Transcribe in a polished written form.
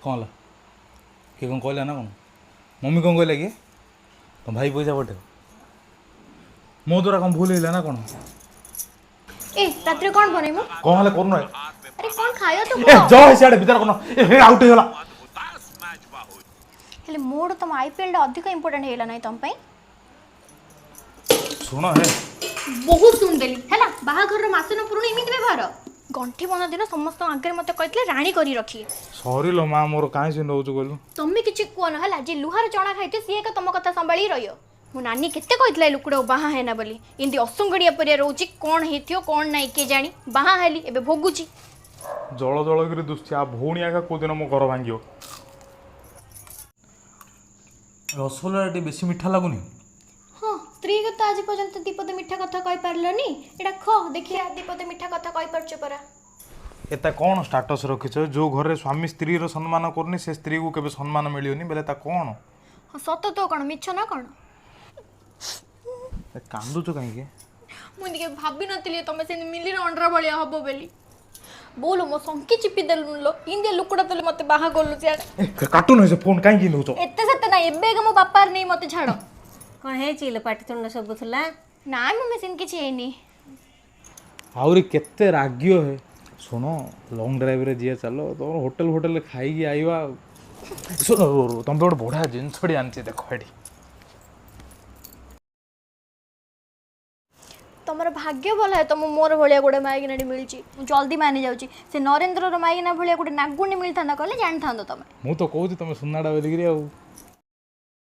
कौन ला किए कौन कहला ना कौन मम्मी कौन कहला कि तुम भाई पैसा पठे मो द्वारा कौन भूल है ना कौन ए रात्रि कौन बनेमु कौन हले करूना अरे कौन खायो तो ए जो है सियाडे भीतर कोन ए आउट हो गला हेले मोर तुम आईपीएल टा अधिक इंपोर्टेंट हेला नहीं तुम पई सुनो है बहुत सुन देली हैला बाहाघर रो मास न पुरुणी इमित व्यवहार गंठी बना दिन समस्त आगे मते कहतले राणी करी रखी सॉरी लो मां मोर काहे से नौजु गलु तम्मी किछि कोन हैला जे लुहार चणा खाइते सिए का तम कथा संभाली रहियो मो नानी केते कहतले लुकुडो बाहा हेना बोली इंदी असंगड़िया परिया रोची कोन हेथियो कोन नाही के जानी बाहा हेली एबे भोगुची जळ जळ करी दुस्ती आ भौणी आका को दिन मो घर भांगियो रसगोल्ला टी बेसी मीठा लागुनी हाँ स्त्री के तो आज पर्यंत दीपद मीठा कथा कहि पारलनी एडा ख देखिया दीपद मीठा कथा कहि परछ परा एता कौन स्टेटस रखिछ जो घर रे स्वामी स्त्री रो सम्मान करनी से स्त्री को केबे सम्मान मिलियोनी बेले ता कौन हाँ सत तो कौन मिछ ना कौन कांदुच कहीं के मुझे के भाभी नथिली तमे से मिली रे अंडरा भलिया हबो बेली बोलो मो संकी चिपी देलु लो इंदिया लुकुडा तले मते बाहा गलु सियाडे काटू न से फोन काहे की नउचो एते सते ना एबे के मो बापार नहीं मते छाड़ो कौन है चिल पाटी तुंड सब थला ना मो मशीन किछि हेनी आउरी केते रागियो है सुनो लॉन्ग ड्राइव रे जिया चलो तो होटल होटल खाई की आईवा सुनो तुम बड़ बड़ा जिंस पड़ी आनचे देखो एडी तमर भाग्य भला है तुम मोर भलिया गोटे माइगिनाटी मिलची जल्दी मानी जाउची से नरेंद्र रो माइगिना भलिया गोटे नागुणी मिलथा ना कहले जान थांदो तमे मु तो कहूची तुम सुनाडा बेली गिरी आ